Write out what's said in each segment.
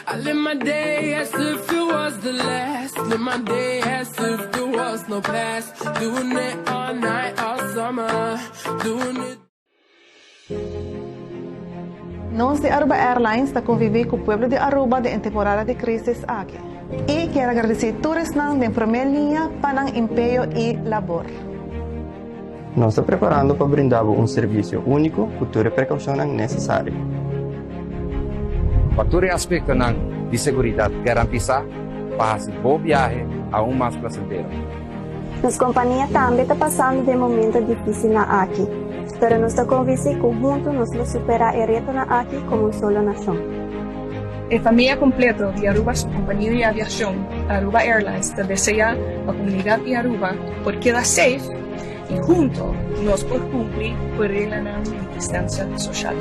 I live my day as if it was the last. Live my day as if there was no past. Doing it all night, all summer. Doing it. Nós de Aruba Airlines está conviver com o povo de Aruba em temporada de crise aqui. E quero agradecer a todos de primeira linha para o empenho e labor. Nós estamos preparando para brindar serviço único com todas as precauções necessárias. Para todo aspecto de segurança garantizar para fazer bom viagem a mais placentero. Nossa companhia também está passando de momento difícil aqui. Pero nuestra convicción conjunto nos lo supera y retorna aquí como sola nación. La familia completa de Aruba, su compañía de aviación, Aruba Airlines, te desea a la comunidad de Aruba por quedar safe y juntos nos por cumplir por reglas de distancia social.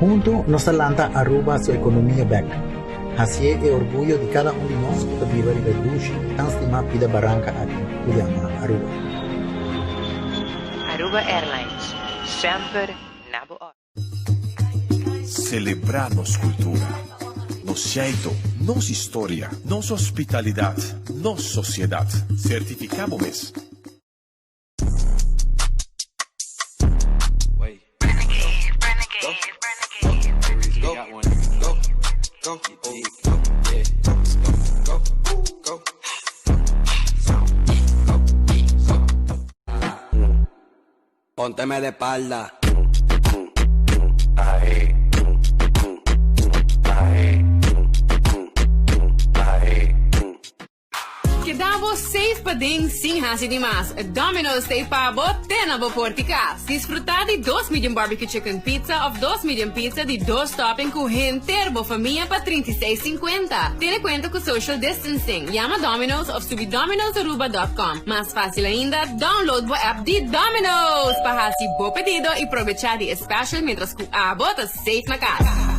Juntos nos alanta Aruba su economía back. Así es el orgullo de cada uno de nosotros que vive en el Dushi, tan estimada pida barranca aquí, que llama Aruba. Aruba Airlines. Sempre na boa. Celebrar nossa cultura, nosso jeito, nossa história, nossa hospitalidade, nossa sociedade. Certificamos. Pónteme de espalda. Quedamos safe para ding sin hasi demais. Domino's tem para botena bo porticas. Desfrutar de 2 medium barbecue chicken pizza of 2 medium pizza de 2 topping com renter bo família para 36,50. Tiene cuenta com social distancing. Llama Domino's ou subi domino'saruba.com. Mais fácil ainda, download o app de Domino's para hasi bo pedido e aproveitar de espaço mientras que a bota safe na casa.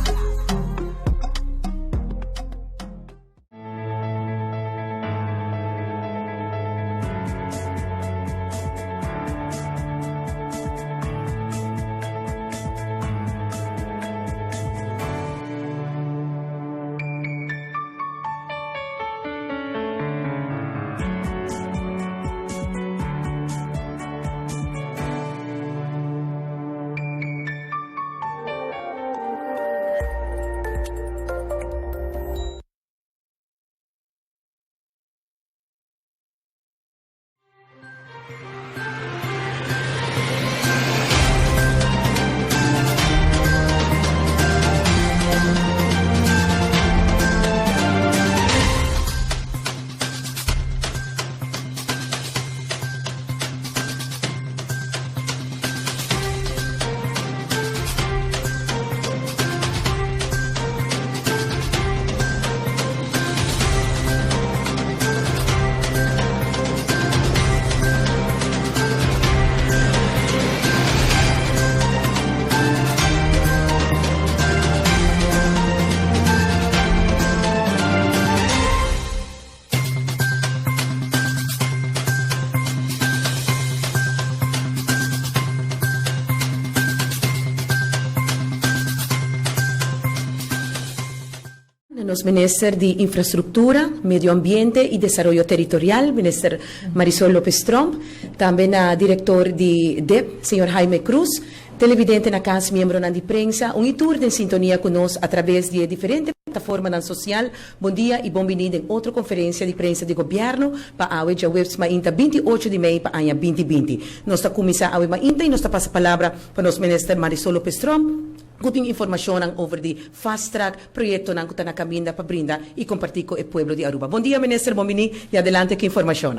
Nos Minister de Infraestructura, Medio Ambiente y Desarrollo Territorial, Minister Marisol López Tromp, también a director de DEP, señor Jaime Cruz, televidente na casa, miembro de prensa, un tour de sintonía con nos a través de diferentes plataformas social. Bom dia e bom vindo em outra conferência de prensa de governo para a web mainta 28 de maio para ano 2020. Nós está começar a mainta e nós está passa a palavra para o nosso ministro Marisol López Tromp. Kuting informação over the fast track projeto nang kuta na caminda para brindar e compartir com o povo de Aruba. Bom dia, ministro, bom vindo e adelante que informação.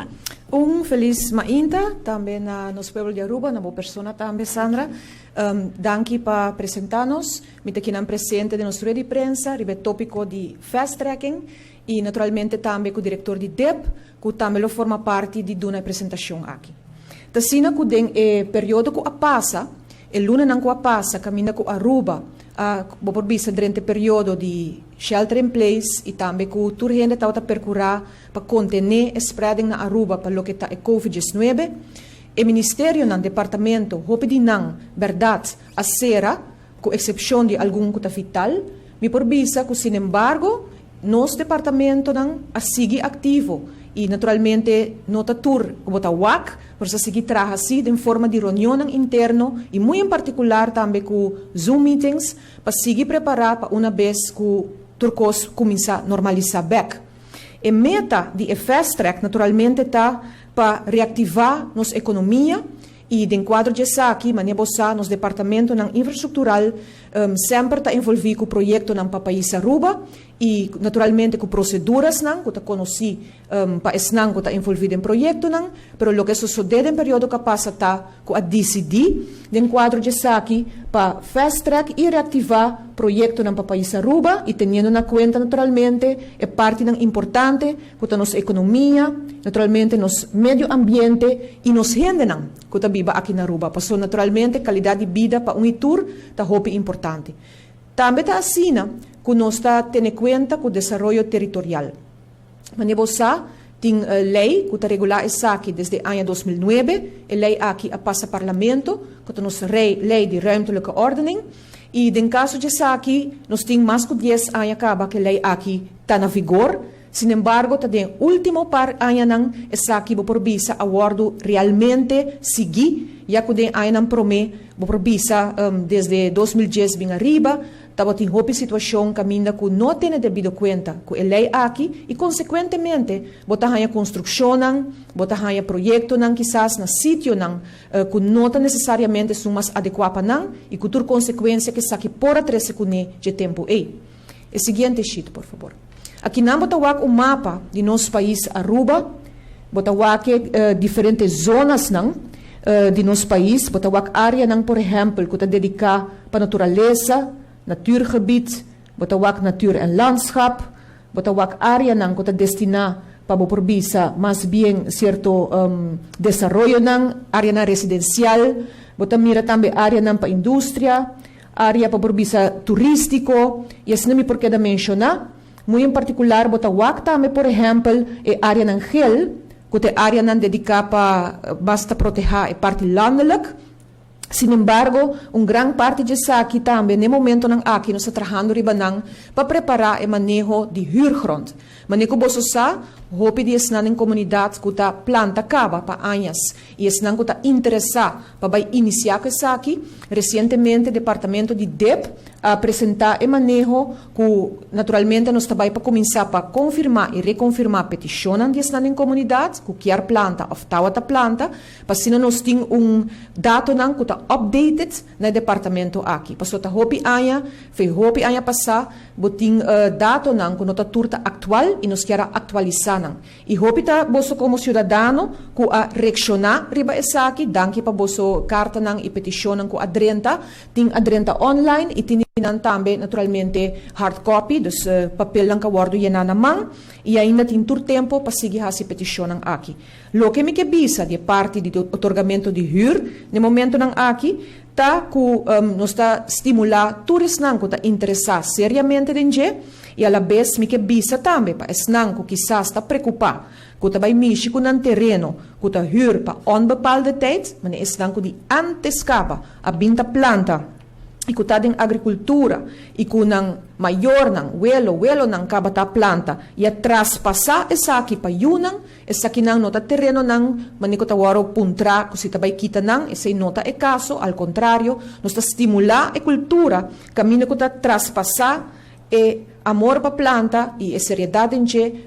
Feliz mainta também a nosso povo de Aruba, na boa pessoa também, Sandra. Danke para apresentar-nos, me aqui na presente de nosso rede de prensa, ribe tópico de fast tracking e naturalmente também com o diretor de DEP, que também forma parte de uma apresentação aqui. Tassina que tem período que passa, e luna não que passa, caminha com Aruba, por vista durante o período de shelter in place e também que o turgente está a percorrer para conter o spreading na Aruba para o que está a Covid-19. O Ministério no Departamento, hope de não, verdade, a será, com exceção de algum que está vital, me por vista que, sin embargo, nosso departamento não sigue ativo e naturalmente nota tour como tá WAC para seguir trabalhar assim em forma de reunião interno e muito em particular também com Zoom meetings para seguir preparar para uma vez que o turcos começa a normalizar back. E meta de Fast Track naturalmente está para reativar nossa economia e de enquadro de aqui, nos departamento na infraestrutural sempre está envolvido com o projeto na país Aruba e naturalmente com proceduras não que conheci para esnan que está envolvido em projeto não, pero lo que sucede em período que passa está com a DCD de enquadro de aqui para fast track e reativar projeto na país Aruba e tendo na conta naturalmente é parte importante com a nossa economia, naturalmente nos meio ambiente e nos gente não que está viva aqui na Aruba, passou naturalmente qualidade de vida para tour está muito importante. Também está assim que nós está tendo conta com o desenvolvimento territorial. Mas tem lei que está regular essa aqui desde o ano 2009, a lei aqui passa parlamento, que é a nossa lei de ruimtelijke ordening, e em caso de essa aqui, nós temos mais de 10 anos acaba que a lei aqui está na vigor. Sin embargo, também último par anos essa aqui por visa aguardo realmente seguir, já que den anos promete por visa desde 2010 bem arriba, estava tem uma situação que ainda que não tem devido conta com a lei aqui e consequentemente botar a construção, botar a projeto quizás na sítio que não está necessariamente são mais adequado e que por consequência que aqui por atrás com de tempo aí. O seguinte sheet, por favor. Aqui não botawak o mapa de nosso país Aruba, botawak diferentes zonas de nosso país, botawak área por exemplo, que está dedicada para natureza, natuurgebied, botawak natuur en landschap, botawak área que está destinada para por visa mais bem certo desarrollo área residencial, botamira também área para indústria, área para por visa turístico, e assim não me por que mencionar. Muito em particular, botawak também, por exemplo, é área gel, que é área dedicada para basta proteger a parte landelijk. Sin embargo, grande parte disso aqui também, no momento aqui, nós estamos trabalhando para preparar o manejo de huurgrond. Mas como você sabe, hoop de esnan em comunidades que está planta cava para anos e esnan que está interessado para iniciar isso aqui. Recentemente, o departamento de DEP apresentar o manejo que naturalmente nós também para começar para confirmar e reconfirmar a petição de esnan em comunidades que quer planta ou tal outra planta, para se nós temos dado que está updated no departamento aqui. Passou a hoop anos passar, botin dado que não está turta atual e nós queremos atualizar. E hopita boso como cidadano ku a reaccionar riba essa aqui, danke pa boso carta e petition ku adrenta, ting adrenta online e tininan também naturalmente hard copy, dus papel lang kawardo yan naman, e ainda tem tur tempo para seguir essa petition aqui. Lo que me que bisa de parte de otorgamento de huur, no momento nang aqui, tá ku nos está estimular turis nang ku tá interessar seriamente denje e a la vez me que bisa também para esnan ku quizás está preocupado ku tá vai mexer com um terreno ku tá huur para onbepaalde tijd, mas esnan ku di antescapa a binta planta e ku tá den agricultura e ku nang maior welo nang kabata planta e a traspassar essa aqui para yunang essa aqui nang nota terreno nang maniko tawaro puntra ku si tabay kita nang esse nota é caso al contrario nos está estimular a cultura caminho ku tá traspassar e amor para planta e seriedade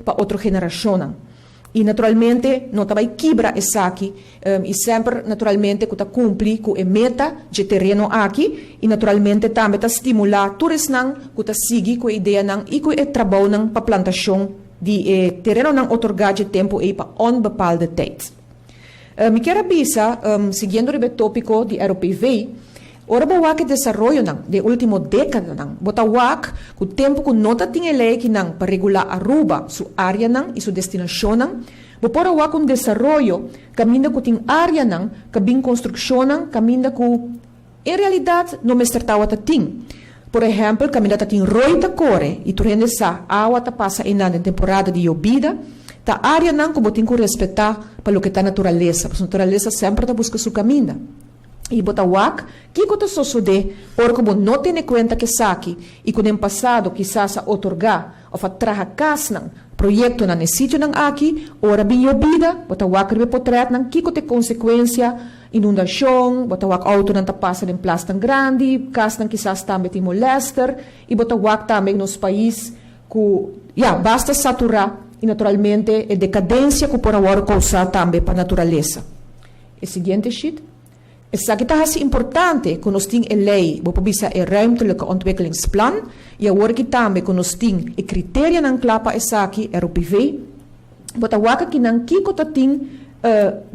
para outra geração. E naturalmente não vai quebrar essa aqui e sempre naturalmente que cumpre com a meta de terreno aqui e naturalmente também está estimular turismo que está seguir com a ideia e com o trabalho para plantação de terreno não otorgar de tempo e para onbepaalde tijd. Me quero avisar, seguindo o tópico de RPV, ora bawak desenvolvimento nang de último década nang botawak o tempo que nota tinha lei que nang para regular Aruba su área nang e su destinação nang bopora wak desenvolvimento caminda que tem área nang cabin construção nang caminda que em realidade não me startava ting. Por exemplo, caminda tem roita core e tu rende sa água ta passa em temporada de llovida ta área nang como tem que respeitar para lo que tá natureza, porque a natureza sempre tá busca su caminda. E botawak, que está sucedendo, por como não tem conta que saque, e que no passado quizás otorgar of a trahakas ng proyekto na nesityo ng aki, ora binyo bida, botawak ribe potret ng kikote konsekwensya, inundasyon, botawak auto ng tapasan ng plastang grandi, kas ng kisas tambe ti molester, ibotawak tambe nos país ku, basta satura, e naturalmente, e decadência ku por awar causa tambe pa naturaleza. E seguinte sheet. Essa kita hasi importante kung nos ting e lei, bopobisa e ruimtelijke ontwikkelingsplan, ja word kita tambe kung nos ting e kriteria ng klapa e saki ROPV, botawaka kinang kikota ting,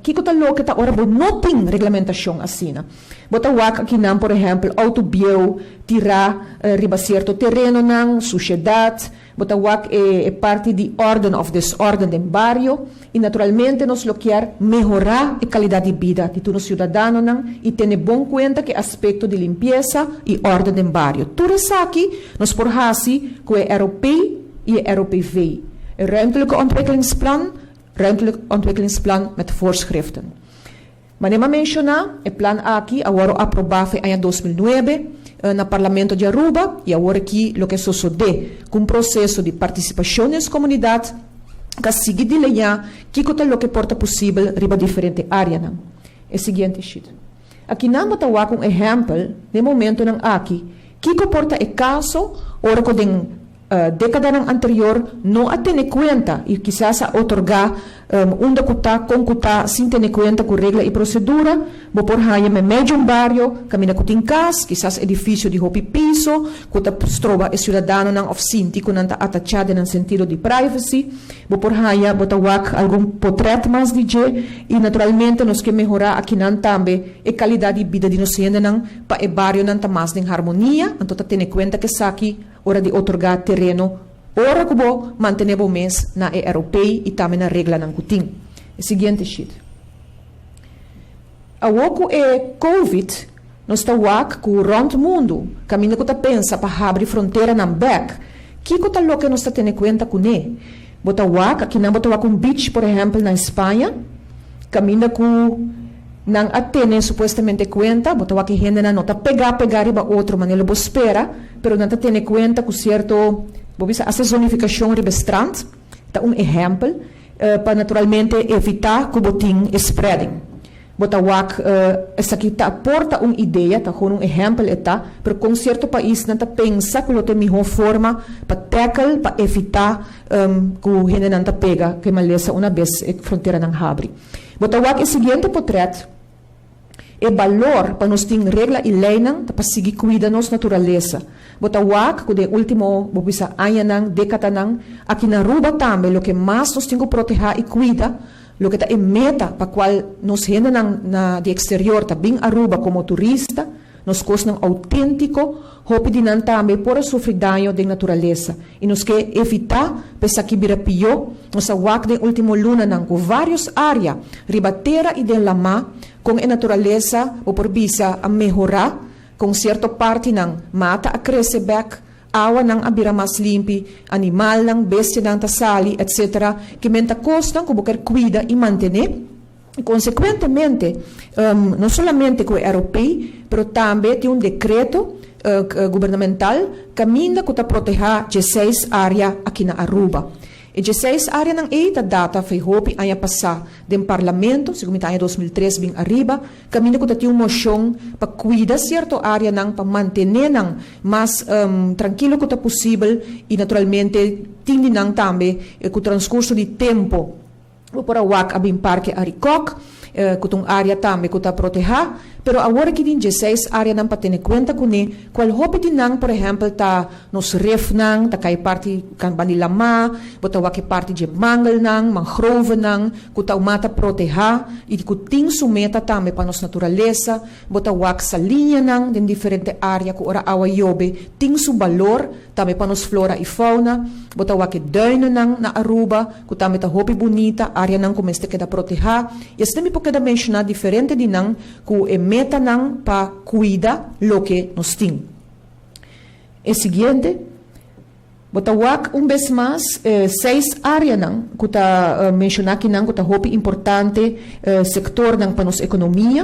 kikota lo kita ora bo noting reglementasyon asina. Botawaka kinang, por ejemplo, autobieu, tira, riba cierto terreno ng sociedad, botawak e parte di ordem of desordem del barrio, e naturalmente nos lo quer mejorar a qualidade de vida de todos os cidadãos e ter bom conta que aspecto de limpeza e ordem del barrio. Tudo isso aqui nos porhasi com o europeu e o ROPV. O ruimtelijke ontwikkelingsplan met voorschriften. Maar nema mencionar, o plan aqui agora aprovado em 2009 no Parlamento de Aruba e agora aqui lo que sucede com um processo de participação das comunidades que sigue de lenhar que cota lo que porta possível riba diferente área não. É seguinte sheet. Aqui não botawa com exemplo de momento não aqui que comporta o caso ora com década anterior não a ter conta e quizás a otorgar com cuta sem ter conta com regra e procedura vou por haya me medio barrio camina com tincas quizás edifício de hopi piso cuta trova e cidadano não oficina com nanta atachada no sentido de privacy vou por haya botawak algum portrait mais DJ e naturalmente nos que melhorar aqui não também a qualidade de vida de nós não para o barrio não tá mais em harmonia então tá ter conta que aqui hora de otorgar terreno, ora que vou manter o mês na europeu e também na regra ng kuting. Seguinte sheet. Awoku COVID, nós tawak ku rond mundo, caminho que ta pensa para abrir fronteira ng back, que ta lo que nós ta tene conta com ne. Botawak, aqui não botawak beach, por exemplo, na Espanha, caminho ku nang atene supostamente conta, botawak que gente não ta pegar riba outro, manelo bo espera, pero não tem conta com certo, a sazonificação ribestrante, tá exemplo, para naturalmente evitar que o botim spreading. Botawak, essa aqui tá porta ideia, tá com exemplo, pero com certo país não tá pensa que tem melhor forma para tackle, para evitar que o gente não tá pega, que maleza uma vez a fronteira não abre. Botawak é o seguinte portrait, é valor para nós ter regra e lei para seguir cuidar da nossa natureza. Botawak, que o último, ano, década, aqui na Aruba também, o que mais nós temos que proteger e cuidar, o que é meta para qual nós gente de exterior, também Aruba como turista, nos costam autêntico, hope de não também por sofrer dano da natureza. E nos que evitar, pesa que vira pior, nós awak de último luna com várias áreas, ribatera e de lama, com a natureza, ou por bisa a melhorar, com certa parte ng mata a crescer back, awa ng abira mas limpi, animal ng bestia ng tasali, etc. Que menta costan que buker cuida e mantener. E consequentemente, não somente com o europeu, pero também tem decreto governamental que caminha para proteger 16 áreas aqui na Aruba. E 16 áreas ng eita data foi hopi aya passar do parlamento, segundo aya 2003 bing arriba, caminho que tem moção para cuidar certa área nang para manter nang mais tranquilo que possível e naturalmente tindi nang também com o transcurso de tempo por awak abim parque aricok kutong área também que está proteger, pero agora que tem 16 áreas não para ter conta com ele, qual hope din nang, por exemplo, tá nos ref nang, tá kay parte kan banilama, botawa que parte de mangal nang, mangrove nang, kuta umata proteger e kuting sumeta também para nos natureza, botawa sa linha nang den diferente área ku ora awa yobe, ting su valor também para nos flora e fauna, botawa que duino nang na Aruba, ku também tá hope bonita, área nang kumeste que da proteger, e este me kada mencionar diferente de nang ku e meta nang pa cuida lo que nos tem. E seguinte, botawak vez mais 6 áreas nang ku ta mencionar que nang ku ta hopi importante sector nang pa nos economia,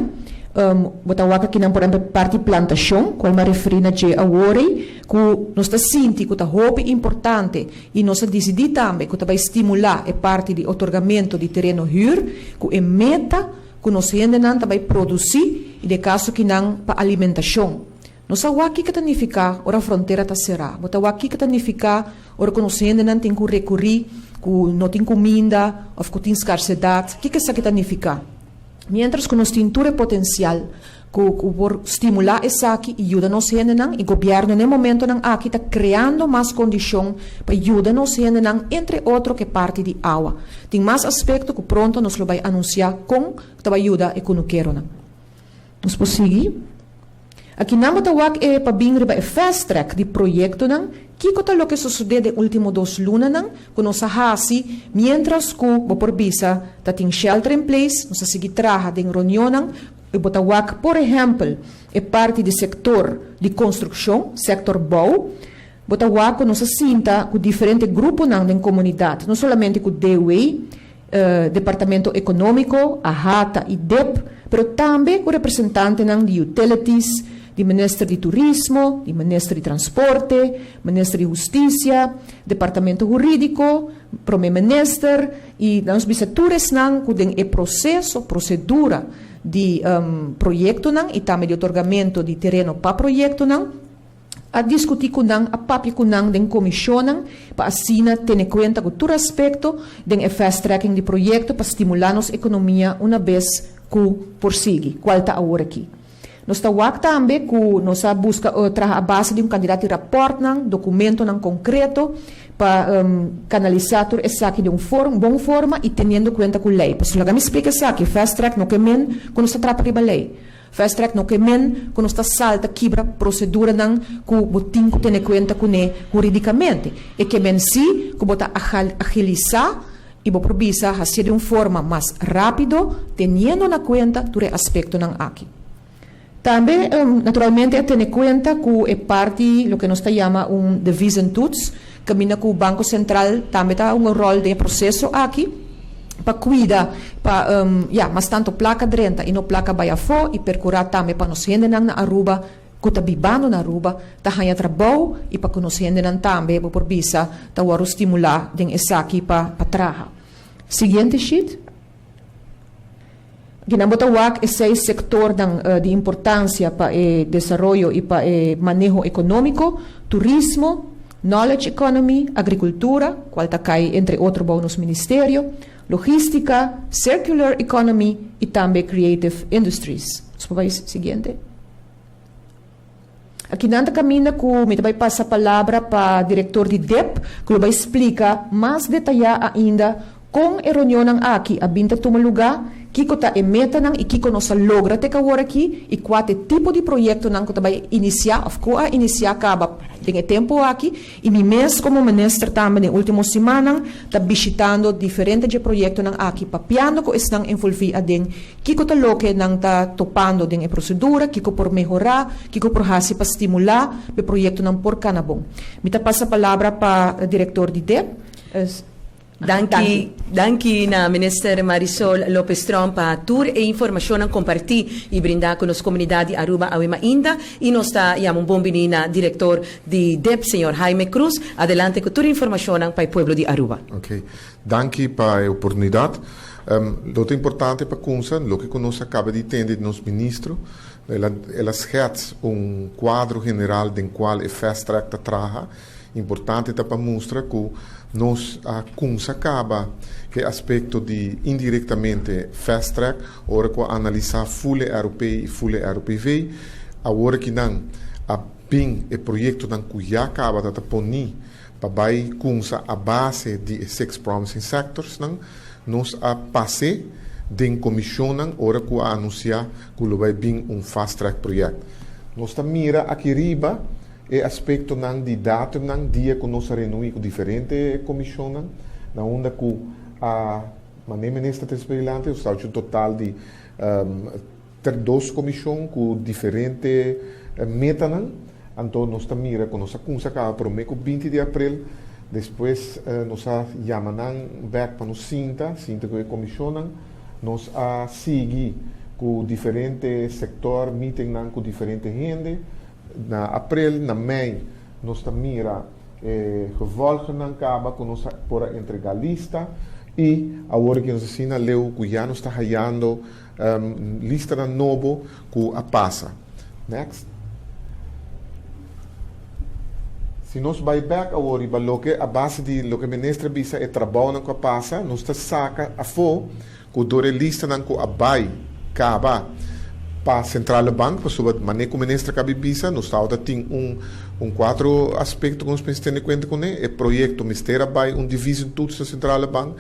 botawaka kinang por exemplo parte plantação, qual me referi na je awori, ku nós sinti que tá hope importante e nós decidir também que vai estimular a parte de otorgamento de terreno hur, ku é meta que nós ainda não vai produzir e de caso que não para alimentação. Nós aqui que significa ora a fronteira tá será, botawaki que significa ora que nós ainda não tem que recorrer, que não tem comida ou que tem escassidade, que isso significa? Mientras que nós temos potencial por estimular isso aqui e ajuda-nos a e o governo no momento aqui está criando mais condições para ajudar-nos a entre outros que parte de água. Tem mais aspectos que pronto nós vai anunciar com que vai ajudar e que não quero. Nós podemos seguir? Aqui não é para vir a fast track de projeto que é o que sucedeu nos últimos 2 lunas, que nós hasi, mientras que o por visa, tem shelter in place, nós seguimos trabalhando em reunião, e botawak, por exemplo, é parte do setor de construção, setor bau, botawak nós sinta com diferentes grupos na comunidade, não somente com o DWI, Departamento Econômico, a HATA e DEP, mas também com representantes de utilities, do Ministério de Turismo, do Ministério de Transporte, Ministério de Justiça, Departamento Jurídico, Primeiro-Ministro e os visitores que têm o processo, procedura de projeto e também de otorgamento de terreno para projeto a discutir com a papel com a comissão para assim ter em conta com todo aspecto do fast tracking de projeto para estimular a economia uma vez que persegue, qual está agora aqui. Nós estamos também que nós buscamos a base de candidato de rapport, documento concreto, para canalizar tudo isso aqui de boa forma e tendo em conta com a lei. Porque se me explica isso aqui, fast track não é men quando está atrapalhando a lei. Fast track não é men quando está salta, quebra procedura que o tem que ter em conta com ele juridicamente. E que men sim, que bota agilizar e vou provisar fazer de uma forma mais rápida, tendo em conta todo aspecto aqui. Também, naturalmente, é ter em conta que é parte do que nós chamamos de Visentuts, que o Banco Central também tem rol de processo aqui, para cuidar, para, mas tanto placa drenta e não placa baia fora, e percurar também para nós render na Aruba, que está vivendo na Aruba, está ganhando trabalho, e para que nós render também, por visa, está a estimular essa aqui para trabalhar. Seguinte sheet. Ginabotawak é o sector de importância para o desenvolvimento e para o manejo econômico, turismo, knowledge economy, agricultura, qual está cai entre outros bons ministérios, logística, circular economy e também creative industries. País seguinte. Aqui nanda caminha que me vai passar a palavra para o diretor de DEP, que vai explicar mais detalhado ainda com a reunião aqui, a vinda toma lugar, que está em meta e que nós logra ter agora aqui e qual tipo de projeto que vai iniciar, ou que iniciar acaba tem tempo aqui e me mês como ministro também na última semana está visitando diferentes projetos aqui papiando que estão envolvidos que está logo não está topando a procedura que por melhorar que por fazer para estimular o projeto não por canabom. Me tá passa a palavra para o diretor de DEP. Danke na Minister Marisol Lopez Trump para tour e informação compartilhar e brindar com a comunidade Aruba Awema Inda e nós está bom menina diretor de DEP, senhor Jaime Cruz. Adelante com toda a informação para o povo de Aruba. Ok, danke para a oportunidade. Lo importante para Kunsa, lo que nós acaba de entender de nosso ministro, ela schets quadro geral em qual o fast track trabalha. Importante para mostrar que nós a Kunsa acaba que aspecto de indiretamente fast track, ora que analisar full europeu e full europeu, agora que não a bem o projeto não que já acaba de ponir para vai Kunsa a base de 6 promising sectors, não nós a passe de comissão ora que a anunciar que vai bem fast track projeto. Nós está mira aqui riba e aspecto de datum dia que nós reunimos com diferentes comissões, na onda que a ministra transparente, o total de ter 2 comissões com diferentes metas, então nós estamos mira com nossa Kunsa para o mês 20 de abril, depois nós chamamos back para nos cinta com a comissão, nós a seguir com diferente sector, meeting com diferente gente. Na abril, na mei, nós mira gevolgen na caba, com nós por entregar lista. E agora que nós assina, leu que já nós está hallando lista na novo com a passa. Next. Se nós vai back agora, a base de lo que ministra bisa é trabalho com a passa, nós está saca a fo, com dore lista na com a vai, caba, para central banco, para sobre maneira que o ministra cabe bisa, nós está tem quatro aspectos que nós precisamos ter conta com ele, é projeto mistera vai divisão tudo na central banco,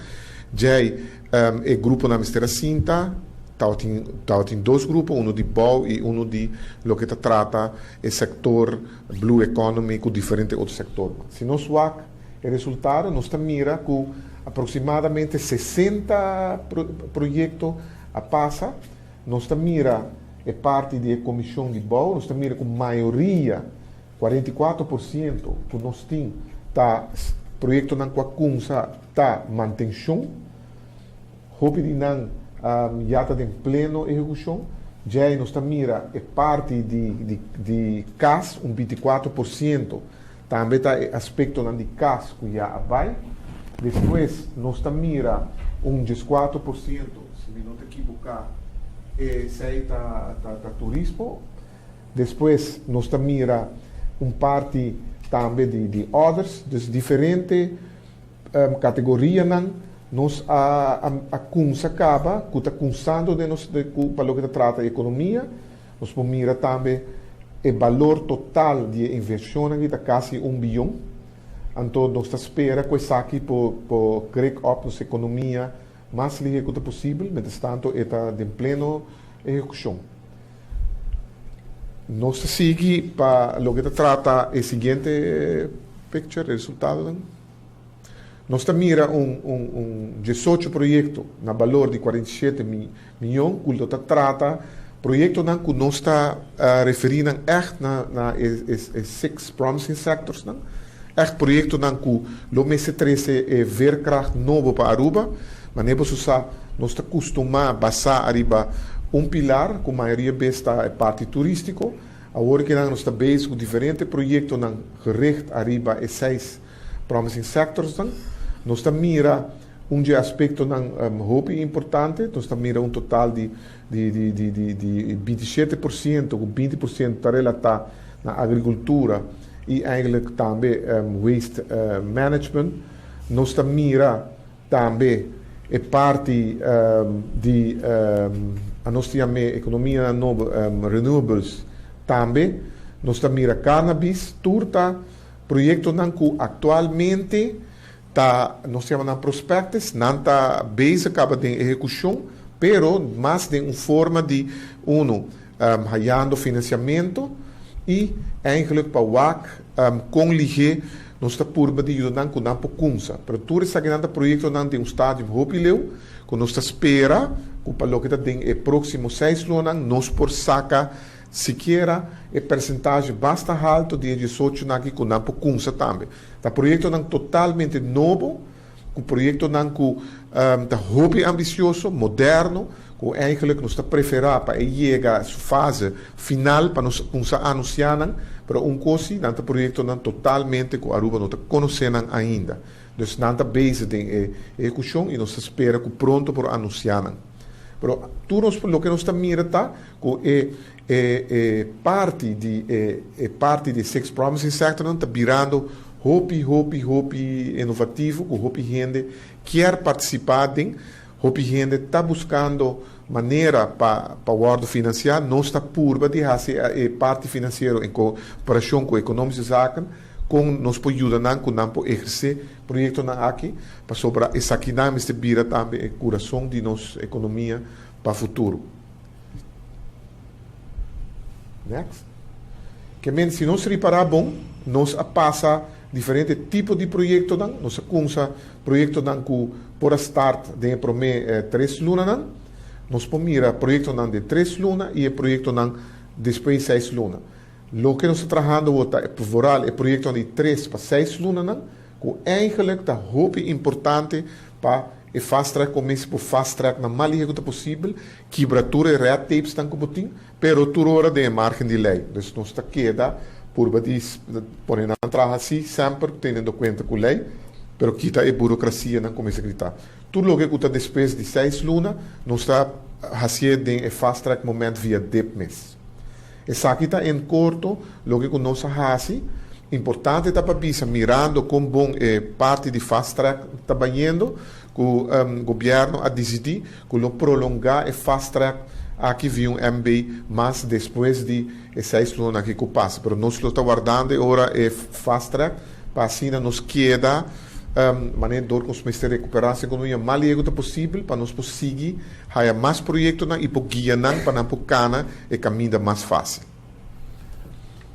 já é grupo na mistera cinta. Tem dois grupos, um de BOW e um de lo que trata o setor blue economy com diferentes outros setores. Se nós vemos o resultado, nós mira com aproximadamente 60 projetos a passa, nós mira a parte da comissão de BOW, nós mira com maioria, 44% que nós temos, projeto na Quacunça, manutenção, houve de não já está em pleno execução, já nós mira a parte de CAS, 24%, também está aspecto de CAS que já vai, depois nós mira 14%, se não te equivocar, esse aí está turismo, depois nós mira parte também de others, de diferentes categorias, nós a cunsa acaba, que está cunsando para o que trata a economia, nós mira também o valor total de inversão que está quase 1 bilhão, então nós espera que isso aqui por crack up nossa economia mais ligeiro que possível, mas tanto está em pleno execução. Nós seguimos para o que trata o seguinte picture, resultado. Nós mira 18 projetos na valor de 47 milhões, que trata projetos que nós está referindo echt na 6 promising sectors, echt projetos que o mês 13 é verkracht novo para Aruba, mas nós está acostumado a basar arriba pilar, com a maioria besta é parte turística, agora que nós está base com diferentes projetos gericht arriba 6 promising sectors, nós mira aspecto hobby importante, nós mira total de 27%, com 20% está relatado na agricultura e eigenlijk também waste management. Nós mira também a parte de a nossa economia renewables também. Nós mira cannabis, turta, projeto que atualmente nós chamamos de prospectos, não está base acaba de execução, pero mais de uma forma de hallando financiamento e eigenlijk para o WAC com ligeiro nós está por de ajudar com não poucunça. Para tudo esse projeto não tem estádio hopileu, que nós espera que para o que tem próximo 6 anos nós por saca sequer é percentagem bastante alto de 18 aqui com não poucunça também. O projeto não totalmente novo, o projeto não com hobby ambicioso, moderno, que eigenlijk nós está preferar para chegar à sua fase final para nós anunciar para coisa, não o projeto não totalmente que a Aruba não está conhecendo ainda. Então não está base de execução e nós espera que pronto para anunciar. Pero tudo o que nós está mirando é parte de 6 promising sector está virando hobby inovativo, que hobby gente quer participar, hobby gente está buscando maneira para o ordem financeiro, não está pura de fazer a parte financeira em cooperação com econômicos zaken, com nos pode ajudar com não exercer projeto na aqui para sobre essa aqui não este vira também o coração de nossa economia para o futuro. Next. Que menos se nós reparar bom, nós passa diferentes tipos de projetos, nós começa projeto que por start de primeiro 3 lunas, nós pomira projeto de 3 lunas e projeto depois 6 lunas. Lo que nós estamos trabalhando é projeto de 3 para 6 lunas, que eigenlijk está muito importante para e fast track começa por fast track na mais rápido possível, quebratura e red tapes estão como tem, pero tudo hora de margem de lei. Então, não está queda por poner na entrada assim, sempre tendo em conta com a lei, pero quita a burocracia não começa a gritar. Tudo o que está depois de 6 lunas, não está fazendo em fast track momento via DEP mês. Essa aqui está em curto, o que nós fazemos, importante está para bisa mirando como bom parte de fast track está banhando, que o governo a decidir que não prolongar o fast track aqui via MB, mas depois de 6 lunas que passa. Mas nós estamos guardando agora o fast track para assim nos queda maneira de conseguir recuperar a economia o mais rápido possível para nós conseguir ter mais projetos e para guiar para não cana e caminho mais fácil.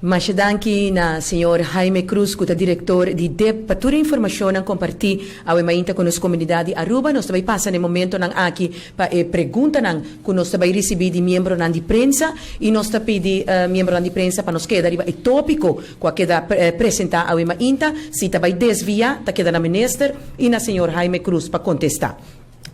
Mas danke na senhor Jaime Cruz, que é diretor de DEP, para toda a informação que compartilha a com a nossa comunidade Aruba. Nós também passamos no momento aqui para pergunta que nós também recebemos de membros de prensa e nós também de membros de prensa para nos quedar o tópico que queda apresentar a Inta, se também desvia, está queda na minister e na senhor Jaime Cruz para contestar.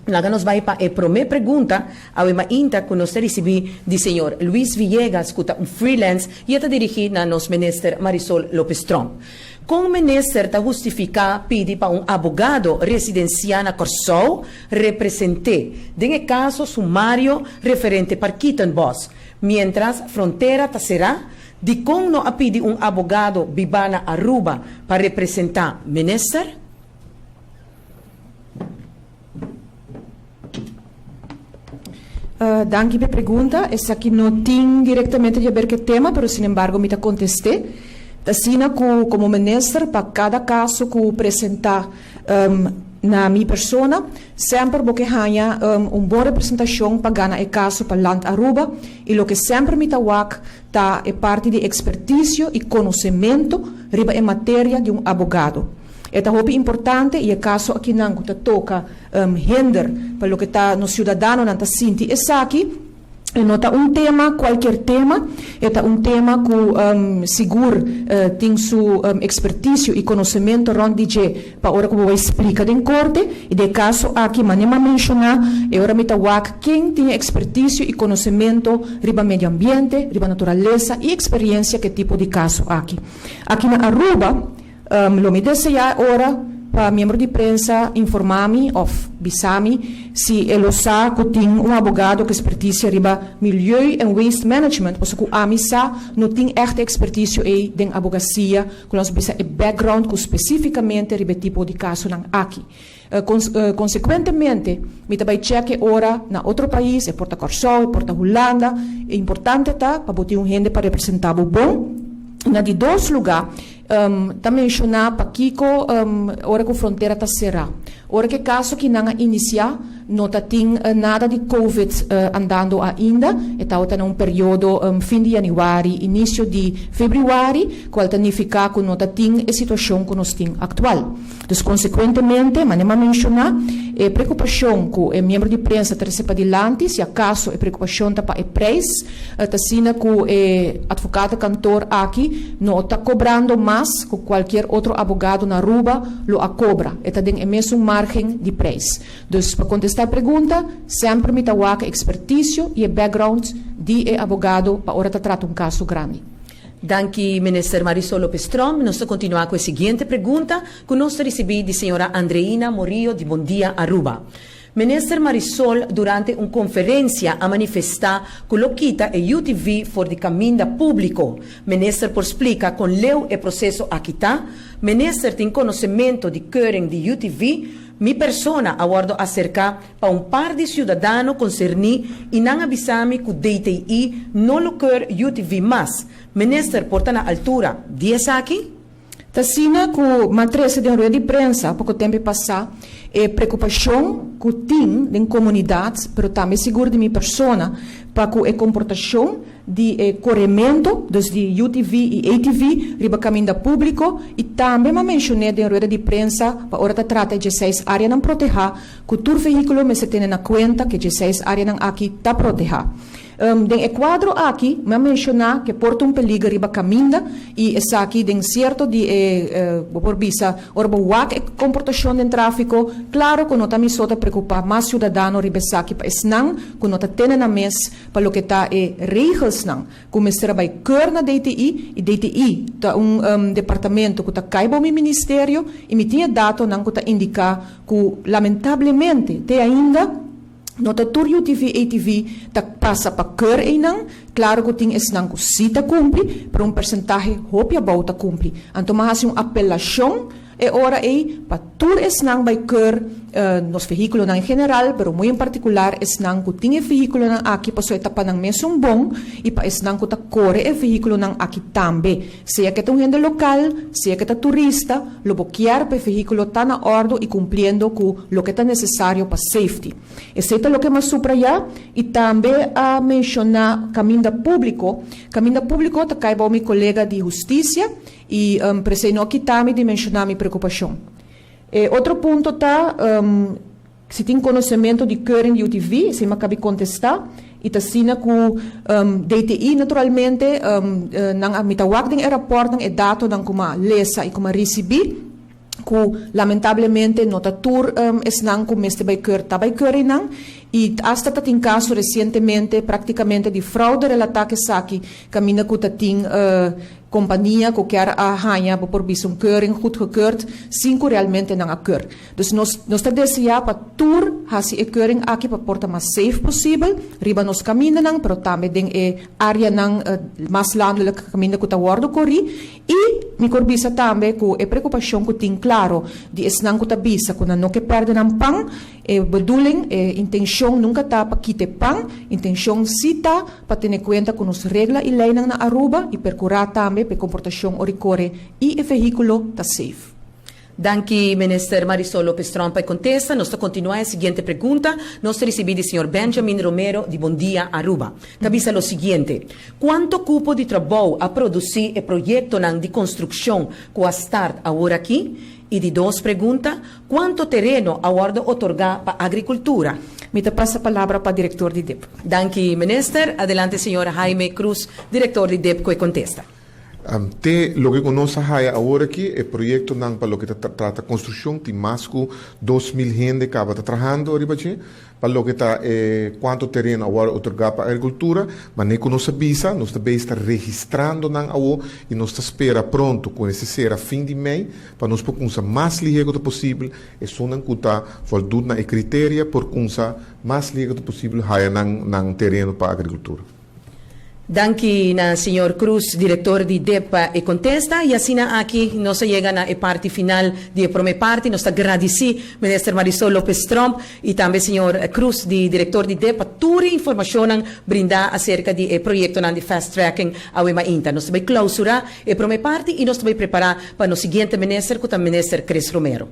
Lá nos vai para a primeira pergunta, a Inta que nós recebemos do senhor Luis Villegas, que é freelance e está dirigido na nossa ministra Marisol Lopes Trump. Como o ministro está justificando pedir para advogado residencial na Corsol represente, em caso sumário referente para Keaton Boss, mientras fronteira será de como não pedir advogado vivana Aruba para representar ministro? Danke pela pergunta. Essa aqui não tem diretamente a ver com o tema, mas, sin embargo, me contestei. Assim, como ministro, para cada caso que eu apresentar na minha persona, sempre vou ganhar uma boa representação para ganhar o caso para o land Aruba. E o que sempre me está é parte de expertise e conhecimento em matéria de advogado. É muito importante e o caso aqui não toca hinder para o que está no cidadão não está sentindo. Essa aqui não é tema, qualquer tema, é tema que seguro tem sua expertise e conhecimento onde DJ para hora que eu vou explicar em corte e de caso aqui mas nem mencionar é hora me quem tem expertise e conhecimento riba meio ambiente, riba natureza e experiência que tipo de caso aqui na Aruba. Lo me deseja ora para membro de prensa informar-me ou bisar-me se ele sabe que tem advogado que expertise riba milieu e waste management, porque a missa não tem echte expertise em advocacia, que nós bisa e background que especificamente riba tipo de caso não aqui. Consequentemente, me também cheque ora na outro país, é Porta Corsol, é Porta Holanda, é importante para botar gente para representar o bom. Na de 2 lugares, também mencionar para Kiko, hora que a fronteira está será. Hora que caso que não iniciar, não tem nada de Covid andando ainda, está em período fim de janeiro, início de fevereiro, qual significa que não tem a situação que nós temos atual. Então, consequentemente, mas não mencionar, a preocupação que o membro de prensa traz para adiante, se acaso a preocupação está para o preço, está sendo que o advogado cantor aqui não está cobrando mais que qualquer outro advogado na Aruba lo cobra. Está dentro do mesmo margem de preço. Então, para contestar a pergunta, sempre me dá expertise e background de advogado para hora tratar caso grande. Danke, ministra Marisol Lopes Trump. Nós continuamos com a seguinte pergunta que nós recebemos da senhora Andreina Morillo de Bom Dia Aruba. Minister Marisol, durante uma conferência, a manifestar que lo quita e UTV for de caminho público. Minister por explica com leu e processo a quitar. Minister tem conhecimento de keuring de UTV. Mi persona aguardo acerca para par de cidadãos concernidos e não avisame que o DTI não lo quer UTV mais. Minister, porta na altura, diz aqui? Tassina que a matriz de rueda de prensa, pouco tempo passado, é preocupação que tem na comunidade, mas também seguro de minha persona, para que a comportação de corremento de UTV e ATV riba caminho público e também me mencionei na rueda de prensa para hora trata de 6 áreas não proteger que todo veículo me se tem na conta que de 6 áreas não aqui está proteger. Den quadro aqui, me mencionar que porta perigo riba caminda e essa aqui den certo de por visa orbo wak comportação de tráfico, claro que nota me sota preocupar mais cidadano riba aqui para esnang, que nota tena na mes para lo que tá regels nang, começar by keur na DTI e DTI tá departamento que tá caibo mi ministério e me tinha dado nang que tá indicar que lamentavelmente te ainda nota turio TV ATV tak passa para keur einang, claro que tem esnang que cita cumpre, para percentagem hopia bauta cumpre. Então mas apelação é hora para tur esnang by keur nos veículos em geral, pero muito em particular esnang que tem veículo aqui para sua etapa ng mesmo bom e para esnang que tá corre e veículo aqui também. Seja que tá gente local, seja que tá turista, lo boquear para veículo tá na ordem e cumpriendo com lo que tá necessário para safety. Esse é lo que mais subrayar e também a mencionar caminho público. Caminho público tá caiba o meu colega de justiça e presente aqui também de mencionar minha preocupação. Outro ponto está, se tem conhecimento de current UTV, se me cabe contestar, e está sina com DTI naturalmente, nang mitawag ng aeroporto ng dato ng kuma lesa e kuma receber, que lamentavelmente nota tour esnang com este by cur tabay curinang e hasta tating caso recentemente praticamente de fraude relata que saki camina ku tating companhia que quer a hanha por bisong keuring goed gekeurd sin ku realmente nang occur. Dus nos está desejar para tour hasi e keuring aqui para porta mais safe possível riba nos camina nang pero também ding área nang mais landelijk camina ku ta wardo kori e mi corbisa também ku e preocupação ku ting claro di esnang ku ta bisa ku na no que perde nang pang bedoeling intention nunca tá para quite pang intention sita para ter cuenta com os regras e leis na Aruba e percurar também para comportação oricore e o veículo tá safe. Danke, Minister Marisol Lopes Trompa e contesta. Nós continuamos a seguinte pergunta. Nós recebemos do Sr. Benjamin Romero de Bom Dia Aruba. Tabisa o seguinte: quanto cupo de trabalho a produzir o projeto de construção que a start agora aqui? E de duas perguntas, quanto terreno a ordem otorgar para a agricultura? Me te passa a palavra para o diretor de DEP. Danke, Minister. Adelante, Sr. Jaime Cruz, diretor de DEP, que contesta. Lo que conoce ahora aquí, el proyecto para lo que trata construcción, tiene más de 2.000 gente que está trabajando para lo que está cuánto terreno ahora otorgado para agricultura, mas no conoce visa, nos está registrando y nos espera pronto, con ese será fin de mes, para nos poder usar más ligero posible, es una cuta voldoende a criteria por usar más ligero posible en terreno para agricultura. Danke na Sr. Cruz, diretor de DEP e contesta, e assim aqui nós chegamos na parte final de prome parte, nós agradecemos Minister Marisol Lopes Trompa e também Sr. Cruz, diretor de DEP, toda a informação brindar acerca do projeto de fast tracking ao Emainta. Nós vamos clausurar a prome parte e nós vamos preparar para o seguinte minister, que é o Minister Chris Romero.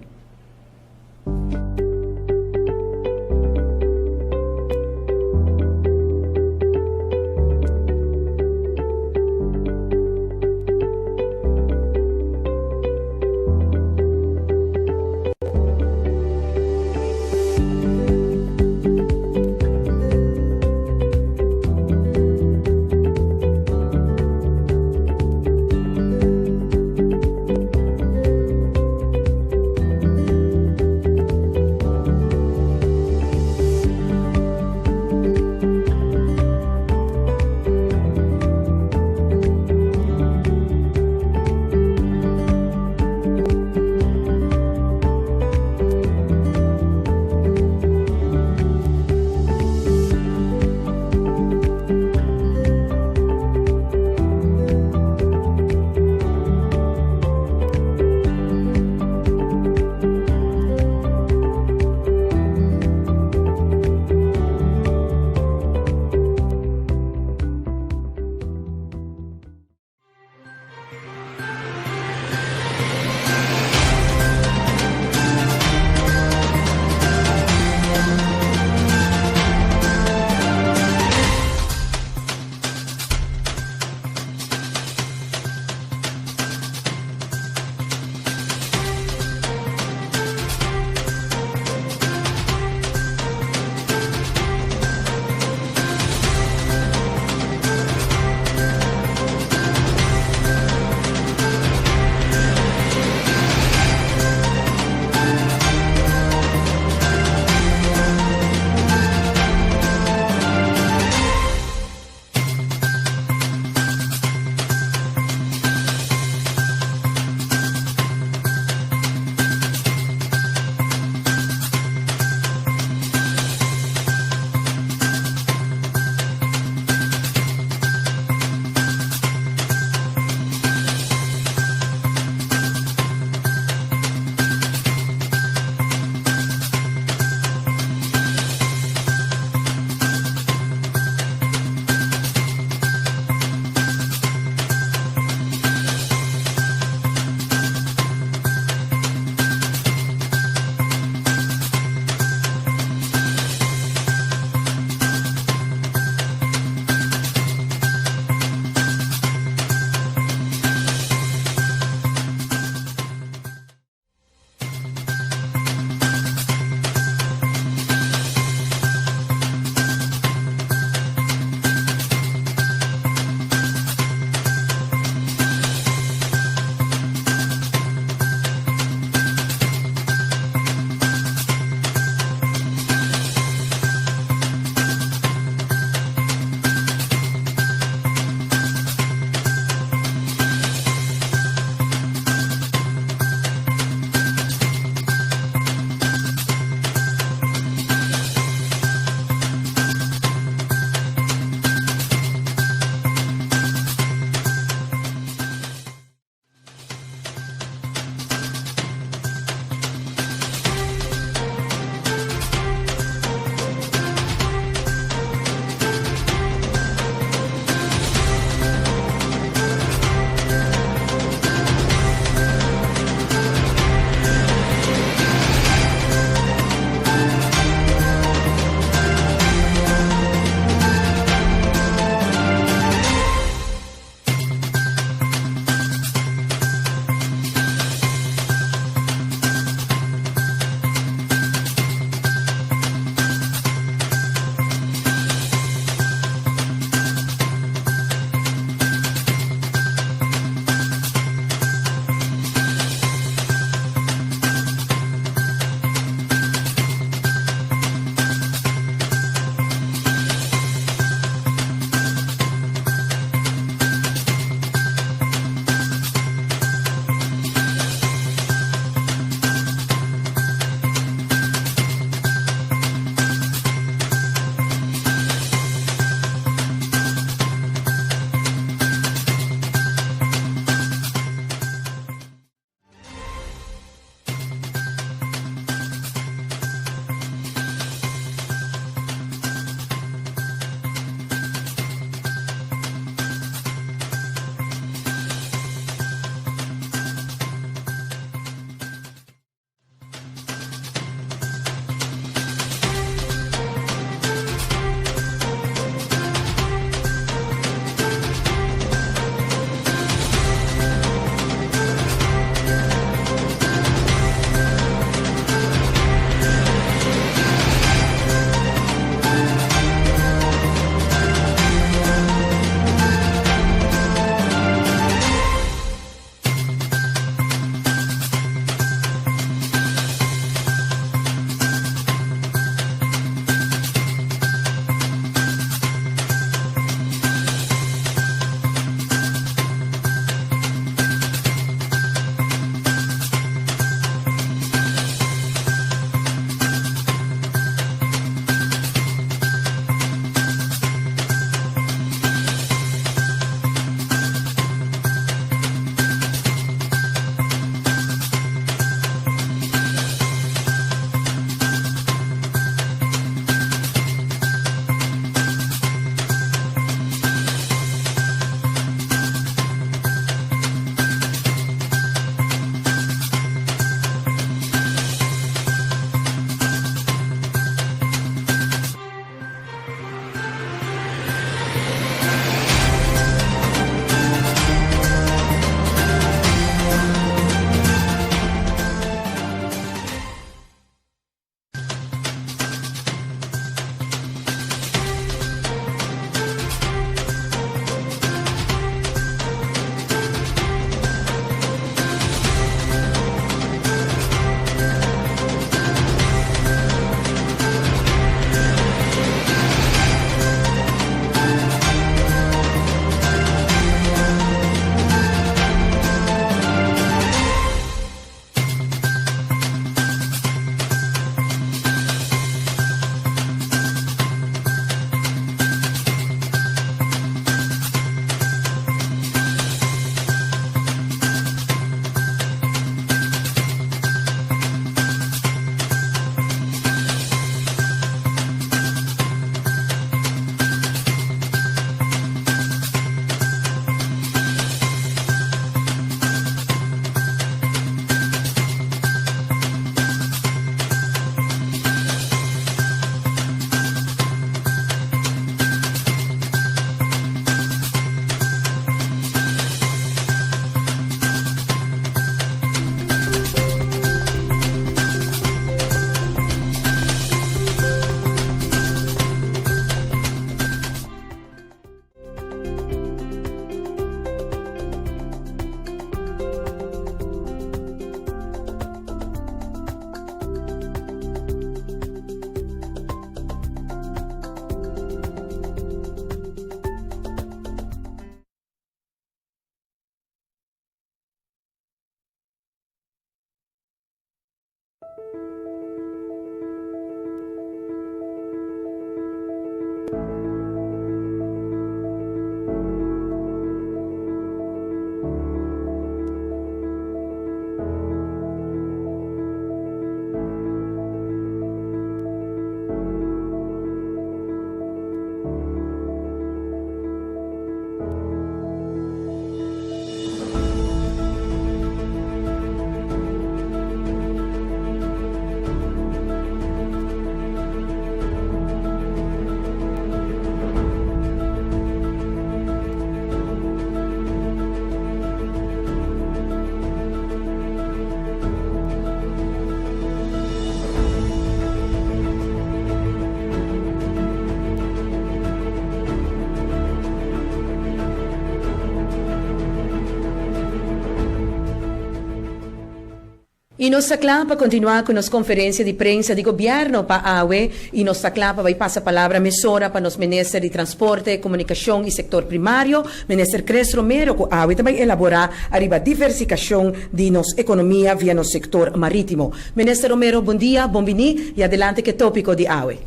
E nós para continuar com nossa conferência de prensa de governo para a AUE, e nós vai passar a palavra mesora para nos ministro de transporte, comunicação e setor primário, ministro Cres Romero, que a AUE também elaborar a diversificação de nossa economia via nosso setor marítimo. Ministro Romero, bom dia, bom-vindo e adelante que tópico de AUE.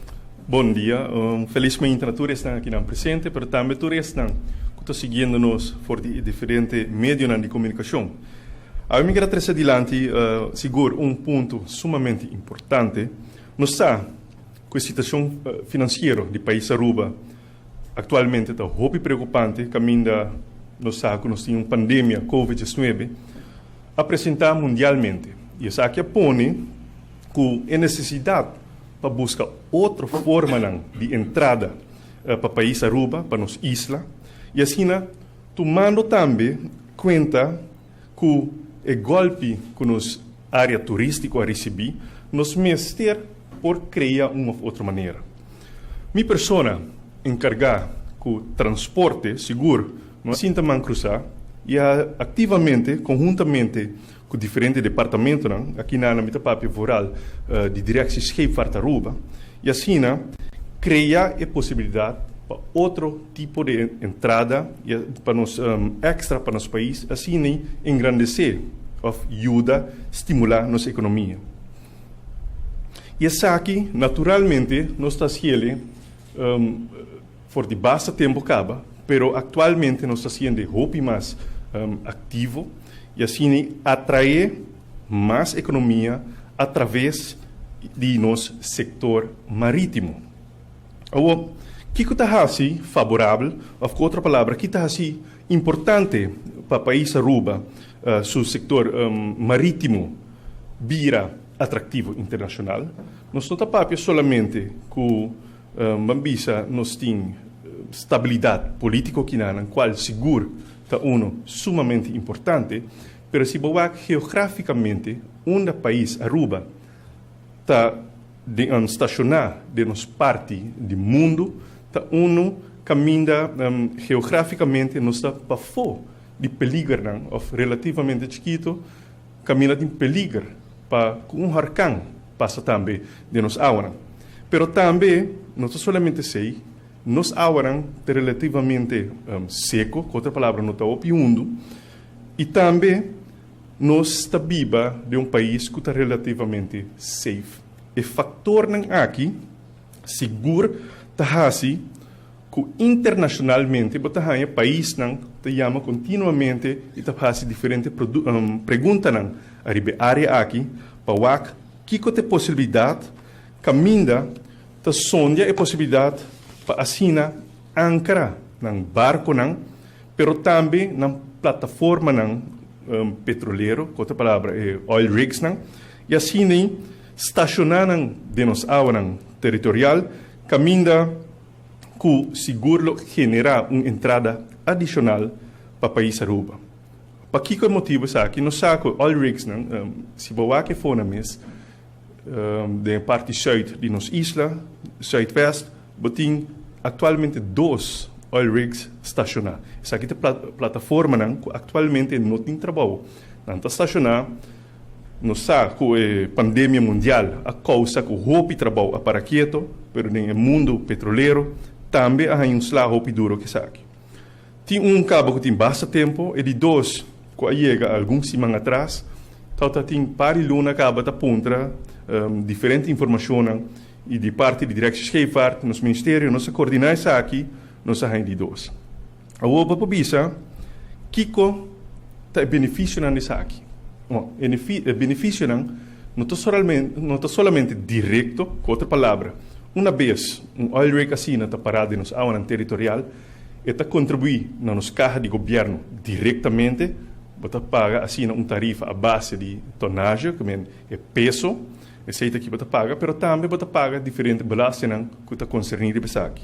Bom dia, felizmente a todos estão aqui na presente, mas também todos estão que estão seguindo-nos por diferentes meios de comunicação. A mim quero trazer adiante, seguro, ponto sumamente importante. Nós está com a situação financeira do país Aruba atualmente está muito preocupante, caminho nós está que nós temos uma pandemia COVID-19 apresentada mundialmente. E isso aqui põe com a necessidade para buscar outra forma de entrada para o país Aruba, para nossa isla, e assim, tomando também conta que o golpe que nos área turística a receber, nos mester por criar uma outra maneira. Minha pessoa encarregada com o transporte seguro, não sinta man cruzar, e ativamente, conjuntamente com diferentes departamentos, aqui na Mitapapia Rural, de direção Scheepvaart Aruba, e assim, criar a possibilidade para outro tipo de entrada para nos extra para nosso país, assim engrandecer, ajuda, estimular nossa economia. E essa aqui, naturalmente, nós estamos fazendo por de bastante tempo acaba, pero atualmente nós estamos sendo muito mais ativo e assim atrair mais economia através de nosso setor marítimo. O que está assim favorável, ou com outra palavra, que está assim importante para o país Aruba, seu setor marítimo vira atrativo internacional. Nós não estamos somente com Bambisa, nós temos estabilidade política aqui na qual seguro está sumamente importante, mas se boa geograficamente onde o país Aruba está estacionar de nossa parte do mundo, está caminho geograficamente nós está para fora de peligro, relativamente chiquito, caminha de peligro para um huracão passa também de nos águas. Pero também, não somente sei, nos águas é relativamente seco, com outra palavra, não está opiundo, e também nós está viva de país que está relativamente safe. E fator aqui, seguro, está assim, que internacionalmente, o país te chama continuamente e está fazendo diferentes perguntas a área aqui, para que tem possibilidade, caminha, te sonha a possibilidade para assinar ancora nang barco pero também na plataforma petroleiro, com outra palavra, oil rigs e assim estacionar de nos água territorial, caminha que seguro generar uma entrada adicional para o país Aruba. Para que motivo aqui? Nós sabemos que oil rigs, se boa que for na mês, da parte sul de nossa isla, sudoeste, tem atualmente 2 oil rigs estacionados. Essa aqui é a plataforma que atualmente não tem trabalho. Não está estacionada, nós sabemos que a pandemia mundial a causa que o roupa trabalho para quieto, mas no mundo petroleiro também há roupa duro que está aqui. Tem cabo que tem bastante tempo, e de 2 que chega alguns semanas atrás, tem pari luna acaba da pontra, diferente informação e de parte de direção Scheepvaart, nos ministérios, nós coordenar isso aqui, nós há de 2. A outra pobisa, Kiko está benefício nisso aqui. O benefício não está somente direto, com outra palavra, uma vez oil rig assim está parado nos águas territorial, está contribuir na nossa carga de governo diretamente, você paga assim tarifa a base de tonagem, que é peso, aceita que você paga, mas também você paga diferentes belastingos que está concernido para aqui.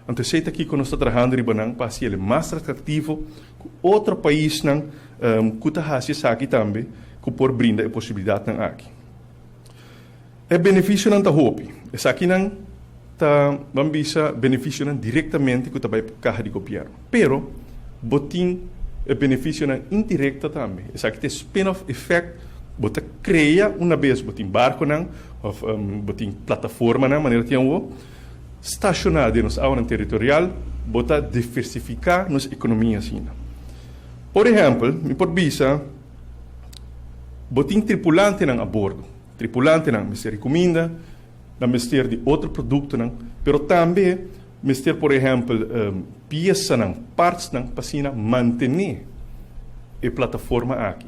Então, aceita aqui que nós estamos trabalhando para ser mais atrativo que outro país que está fazendo aqui também, que por brinda a possibilidade aqui. É benefício não está roupa. Essa aqui não está benefício diretamente que está para a carga de governo. Pero, botim é benefício indireto também. Essa aqui tem spin-off effect bota cria uma vez, bota em barco, bota em plataforma, maneira que eu estacionar nos áreas territorial, bota diversificar nossa economia assim. Por exemplo, me por visa, bota em tripulante a bordo, tripulante não, mister comida, não mister de outro produto não, pero também mister por exemplo peça não, partes não, para assim manter a plataforma aqui.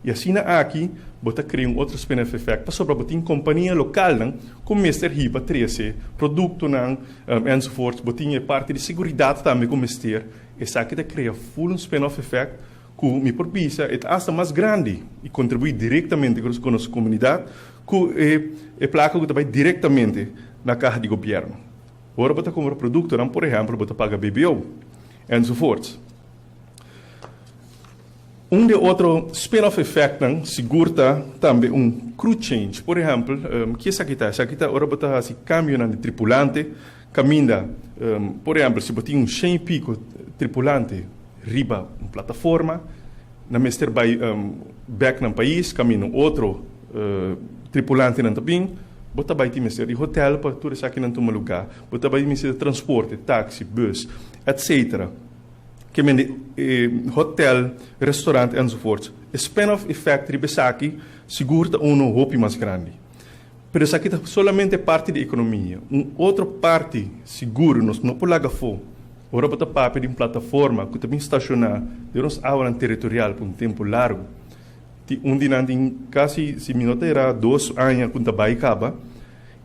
E assim aqui, bota criar outro spin-off effect para sobre botar em companhia local não, como mister riba 13 produto não, and so forth, botar em parte de segurança também como mister, essa aqui cria full spin-off effect que me propisa é hasta mais grande e contribui diretamente com a nossa comunidade, que é placa que vai diretamente na caixa de governo. Agora, você compra produto, não, por exemplo, você paga BBO, and so forth. De outro spin-off effect, não, segura também crew change. Por exemplo, que é isso aqui? Isso aqui agora você faz câmbio de tripulante, caminha, por exemplo, se você tem 100 pico tripulante, riba uma plataforma, na mister vai back no país, caminho outro tripulante não também, bota vai ter mister de hotel para tudo isso aqui não toma lugar, bota vai mister de transporte, táxi, bus, etc. Que hotel, restaurante and so forth. Spin-off effect ribe aqui segura roupa mais grande. Pero isso aqui é solamente parte da economia. Outra parte seguro nós não polaga fo. Ora bota papel em plataforma que também estacionar de nos área territorial por tempo largo. Onde em quase se minutos era 2 anos quando vai acaba.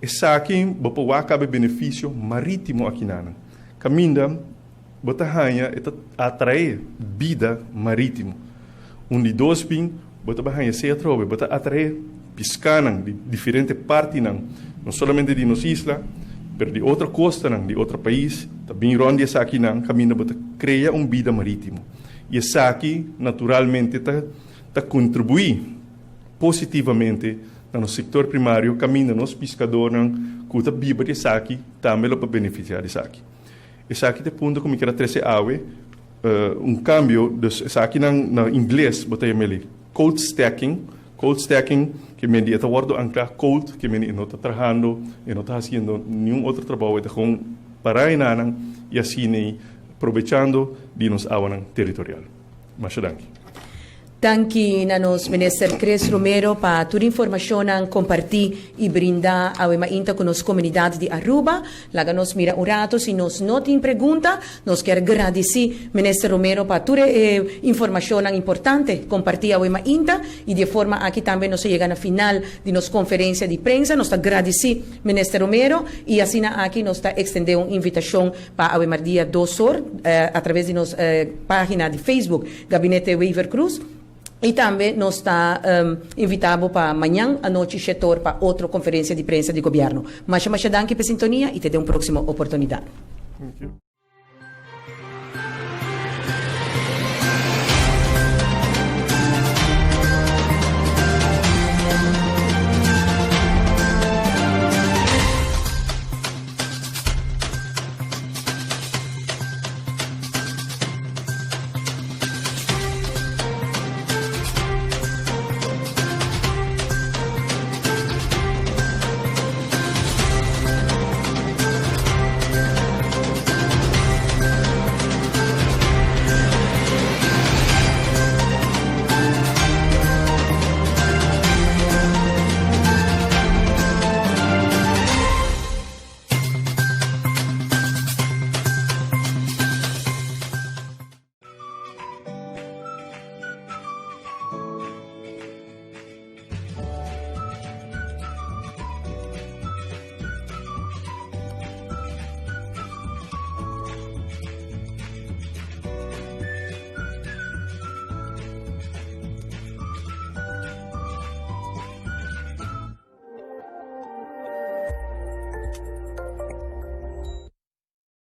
Essa aqui bopa acaba benefício marítimo aqui na. Caminha bota hanha atrai vida marítimo. Onde 2 pin bota hanha se atrobe bota atrai piscanan de diferente parte não somente de nos isla, mas de outra costa não, de outro país, também onde essa aqui não caminha bota cria vida marítimo. E essa aqui naturalmente tá contribui positivamente no setor primário, caminha nos pescadores não, que tá biba de aqui, também para beneficiar de aqui. Essa aqui de ponto como que era 13 awe, cambio essa aqui na inglês bota ele cold stacking, que me dia tawardo angka cold, que me não está trabalhando, não está fazendo nenhum outro trabalho, está com parai nanang e assim aproveitando de nos awan territorial. Mas Tanki na nos Minister Cres Romero para toda informação compartir e brindar a mainta com nossa comunidade de Aruba. Laga nos mira um rato, se nos não tem pergunta, nos quer agradecer Minister Romero para toda informação importante compartir a mainta e de forma aqui também nos chega na final de nossa conferência de prensa, nos agradecer Minister Romero e assim aqui nos está estendendo uma invitação para a dia 2 horas através de nossa página de Facebook, Gabinete Weaver Cruz. E também nós está invitado para amanhã à noite setor para outra conferência de prensa de governo. Mas danke pela sintonia e te dê uma próxima oportunidade.